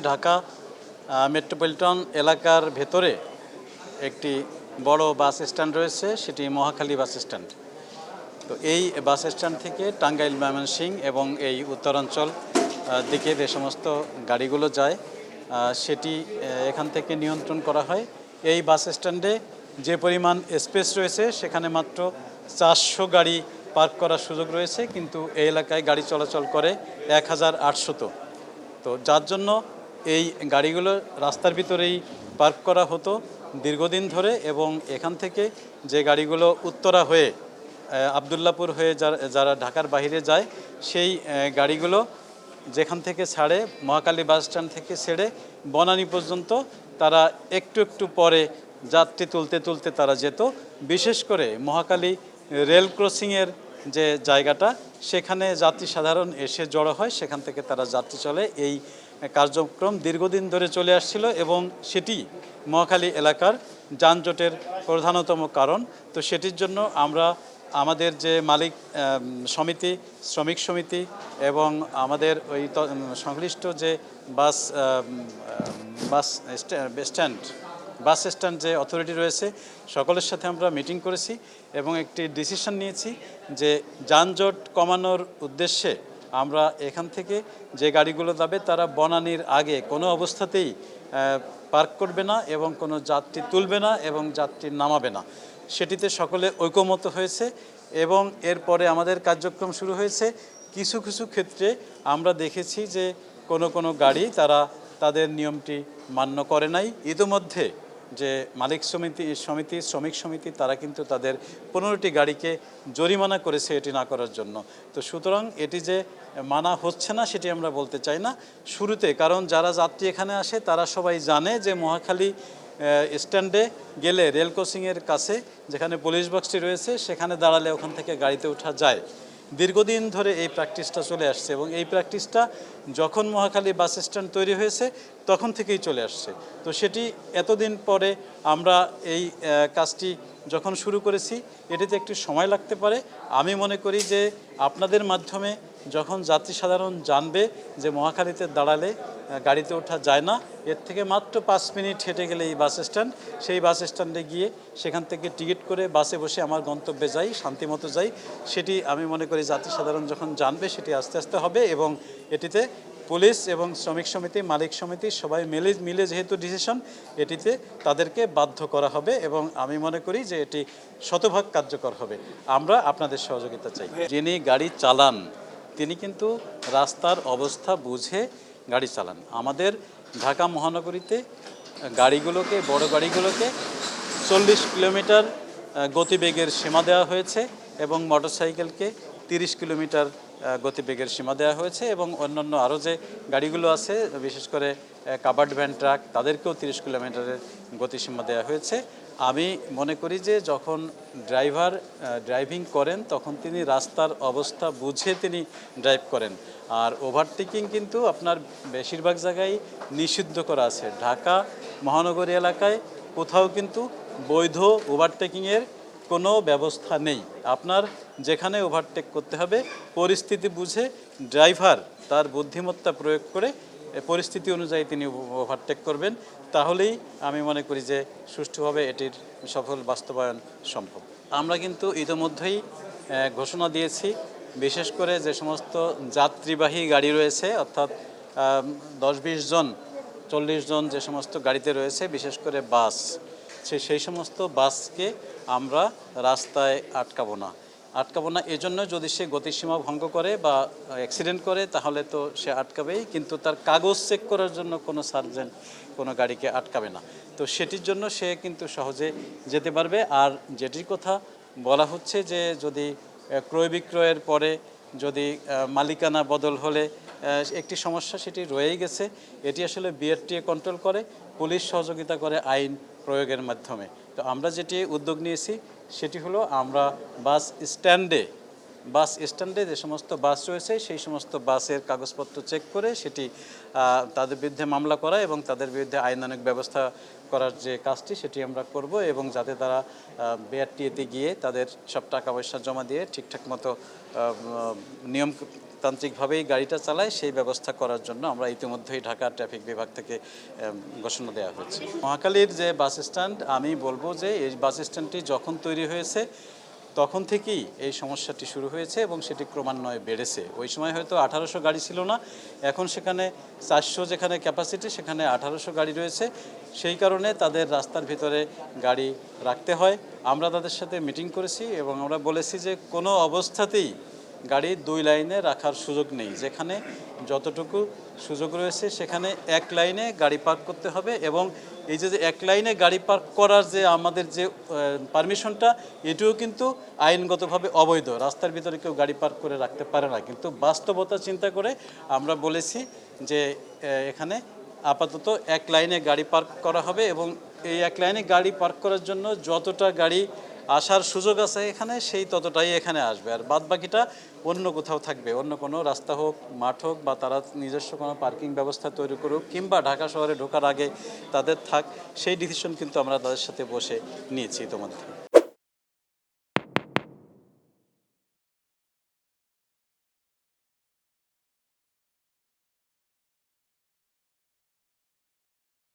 Dhaka metropolitan এলাকার ভেতরে একটি বড় বাস স্ট্যান্ড রয়েছে, সেটি মহাখালী বাস স্ট্যান্ড। তো এই বাস স্ট্যান্ড থেকে টাঙ্গাইল, ময়মনসিংহ এবং এই উত্তরাঞ্চল দিকে যে সমস্ত গাড়িগুলো যায় সেটি এখান থেকে নিয়ন্ত্রণ করা হয়। এই বাস স্ট্যান্ডে যে পরিমাণ স্পেস রয়েছে সেখানে মাত্র 400 গাড়ি পার্ক করার সুযোগ রয়েছে, কিন্তু এই এলাকায় গাড়ি চলাচল করে 1800। তো যার জন্য এই গাড়িগুলো রাস্তার ভিতরেই পার্ক করা হতো দীর্ঘদিন ধরে, এবং এখান থেকে যে গাড়িগুলো উত্তরা হয়ে আবদুল্লাপুর হয়ে যারা ঢাকার বাইরে যায় সেই গাড়িগুলো যেখান থেকে ছাড়ে মহাখালী বাস স্ট্যান্ড থেকে ছেড়ে বনানী পর্যন্ত তারা একটু একটু পরে যাত্রী তুলতে তুলতে তারা যেত। বিশেষ করে মহাখালী রেল ক্রসিংয়ের যে জায়গাটা, সেখানে যাত্রী সাধারণ এসে জড়ো হয়, সেখান থেকে তারা যাত্রী চলে। এই কার্যক্রম দীর্ঘদিন ধরে চলে আসছিল এবং সেটি মহাখালী এলাকার যানজটের প্রধানতম কারণ। তো সেটির জন্য আমরা আমাদের যে মালিক সমিতি, শ্রমিক সমিতি এবং আমাদের ওই সংশ্লিষ্ট যে বাস স্ট্যান্ড যে অথরিটি রয়েছে সকলের সাথে আমরা মিটিং করেছি এবং একটি ডিসিশন নিয়েছি যে যানজট কমানোর উদ্দেশ্যে আমরা এখান থেকে যে গাড়িগুলো যাবে তারা বনানীর আগে কোনো অবস্থাতেই পার্ক করবে না এবং কোনো যাত্রী তুলবে না এবং যাত্রী নামাবে না। সেটিতে সকলে ঐকমত্য হয়েছে এবং এরপরে আমাদের কার্যক্রম শুরু হয়েছে। কিছু কিছু ক্ষেত্রে আমরা দেখেছি যে কোনো গাড়ি তারা তাদের নিয়মটি মান্য করে নাই। ইতিমধ্যে যে মালিক সমিতি শ্রমিক সমিতি তারা কিন্তু তাদের 15টি গাড়িকে জরিমানা করেছে এটি না করার জন্য। তো সুতরাং এটি যে মানা হচ্ছে না সেটি আমরা বলতে চাই না শুরুতে, কারণ যারা যাত্রী এখানে আসে তারা সবাই জানে যে মহাখালী স্ট্যান্ডে গেলে রেল ক্রসিংয়ের কাছে যেখানে পুলিশ বক্সটি রয়েছে সেখানে দাঁড়ালে ওখান থেকে গাড়িতে ওঠা যায়। দীর্ঘদিন ধরে এই প্র্যাকটিসটা চলে আসছে এবং এই প্র্যাকটিসটা যখন মহাখালী বাস স্ট্যান্ড তৈরি হয়েছে তখন থেকেই চলে আসছে। তো সেটি এতদিন পরে আমরা এই কাজটি যখন শুরু করেছি এটিতে একটু সময় লাগতে পারে। আমি মনে করি যে আপনাদের মাধ্যমে যখন যাত্রী সাধারণ জানবে যে মহাখালীতে দাঁড়ালে গাড়িতে ওঠা যায় না, এর থেকে মাত্র 5 মিনিট হেঁটে গেলে এই বাস স্ট্যান্ড, সেই বাস স্ট্যান্ডে গিয়ে সেখান থেকে টিকিট করে বাসে বসে আমার গন্তব্যে যাই, শান্তিমতো যাই, সেটি আমি মনে করি যাত্রী সাধারণ যখন জানবে সেটি আস্তে আস্তে হবে। এবং এটিতে পুলিশ এবং শ্রমিক সমিতি, মালিক সমিতি সবাই মিলে যেহেতু ডিসিশন, এটিতে তাদেরকে বাধ্য করা হবে এবং আমি মনে করি যে এটি শতভাগ কার্যকর হবে। আমরা আপনাদের সহযোগিতা চাই। যিনি গাড়ি চালান তিনি কিন্তু রাস্তার অবস্থা বুঝে গাড়ি চালান। আমাদের ঢাকা মহানগরীতে গাড়িগুলোকে, বড় গাড়িগুলোকে 40 কিলোমিটার গতিবেগের সীমা দেওয়া হয়েছে এবং মোটরসাইকেলকে 30 কিলোমিটার গতিবেগের সীমা দেওয়া হয়েছে এবং অন্যান্য আরও যে গাড়িগুলো আছে বিশেষ করে কাভার্ড ভ্যান, ট্রাক, তাদেরকেও 30 কিলোমিটারের গতিসীমা দেওয়া হয়েছে। আমি মনে করি যে যখন ড্রাইভার ড্রাইভিং করেন তখন তিনি রাস্তার অবস্থা বুঝে তিনি ড্রাইভ করেন। আর ওভারটেকিং কিন্তু আপনার বেশিরভাগ জায়গায় নিষিদ্ধ করা আছে। ঢাকা মহানগরী এলাকায় কোথাও কিন্তু বৈধ ওভারটেকিংয়ের কোনো ব্যবস্থা নেই। আপনার যেখানে ওভারটেক করতে হবে পরিস্থিতি বুঝে ড্রাইভার তার বুদ্ধিমত্তা প্রয়োগ করে পরিস্থিতি অনুযায়ী তিনি ওভারটেক করবেন, তাহলেই আমি মনে করি যে সুষ্ঠুভাবে এটির সফল বাস্তবায়ন সম্ভব। আমরা কিন্তু ইতিমধ্যেই ঘোষণা দিয়েছি, বিশেষ করে যে সমস্ত যাত্রীবাহী গাড়ি রয়েছে অর্থাৎ 10-20 জন 40 জন যে সমস্ত গাড়িতে রয়েছে, বিশেষ করে বাস, সেই সমস্ত বাসকে আমরা রাস্তায় আটকাবো না। এজন্য যদি সে গতিসীমা ভঙ্গ করে বা অ্যাক্সিডেন্ট করে তাহলে তো সে আটকাবেই, কিন্তু তার কাগজ চেক করার জন্য কোনো সার্জেন্ট কোনো গাড়িকে আটকাবে না। তো সেটির জন্য সে কিন্তু সহজে যেতে পারবে। আর যেটির কথা বলা হচ্ছে যে যদি ক্রয় বিক্রয়ের পরে যদি মালিকানা বদল হলে একটি সমস্যা সেটি রয়েই গেছে। এটি আসলে বিআরটিএ কন্ট্রোল করে, পুলিশ সহযোগিতা করে আইন প্রয়োগের মাধ্যমে। তো আমরা যেটি উদ্যোগ নিয়েছি সেটি হলো আমরা বাস স্ট্যান্ডে যে সমস্ত বাস রয়েছে সেই সমস্ত বাসের কাগজপত্র চেক করে সেটি তাদের বিরুদ্ধে মামলা করা এবং তাদের বিরুদ্ধে আইনানুগ ব্যবস্থা করার যে কাজটি সেটি আমরা করব, এবং যাতে তারা বিআরটিএতে গিয়ে তাদের সব টাকা পয়সা জমা দিয়ে ঠিকঠাক মতো নিয়ম তান্ত্রিকভাবেই গাড়িটা চালায় সেই ব্যবস্থা করার জন্য আমরা ইতিমধ্যেই ঢাকা ট্রাফিক বিভাগ থেকে ঘোষণা দেওয়া হয়েছে। মহাখালীর যে বাস স্ট্যান্ড, আমি বলবো যে এই বাস স্ট্যান্ডটি যখন তৈরি হয়েছে তখন থেকেই এই সমস্যাটি শুরু হয়েছে এবং সেটি ক্রমান্বয়ে বেড়েছে। ওই সময় হয়তো 1800 গাড়ি ছিল না, এখন সেখানে 400 যেখানে ক্যাপাসিটি সেখানে 1800 গাড়ি রয়েছে। সেই কারণে তাদের রাস্তার ভিতরে গাড়ি রাখতে হয়। আমরা তাদের সাথে মিটিং করেছি এবং আমরা বলেছি যে কোনো অবস্থাতেই গাড়ি 2 লাইনে রাখার সুযোগ নেই। যেখানে যতটুকু সুযোগ রয়েছে সেখানে 1 লাইনে গাড়ি পার্ক করতে হবে এবং এই যে 1 লাইনে গাড়ি পার্ক করার যে আমাদের যে পারমিশনটা, এটিও কিন্তু আইনগতভাবে অবৈধ। রাস্তার ভিতরে কেউ গাড়ি পার্ক করে রাখতে পারে না, কিন্তু বাস্তবতা চিন্তা করে আমরা বলেছি যে এখানে আপাতত 1 লাইনে গাড়ি পার্ক করা হবে এবং এই 1 লাইনে গাড়ি পার্ক করার জন্য যতটা গাড়ি আসার সুযোগ আছে এখানে সেই ততটাই এখানে আসবে, আর বাদ বাকিটা অন্য কোথাও থাকবে, অন্য কোনো রাস্তা হোক, মাঠ হোক, বা তারা নিজস্ব কোনো পার্কিং ব্যবস্থা তৈরি করুক, কিংবা ঢাকা শহরে ঢোকার আগে তাদের থাক, সেই ডিসিশন কিন্তু আমরা তাদের সাথে বসে নিয়েছি ইতিমধ্যে।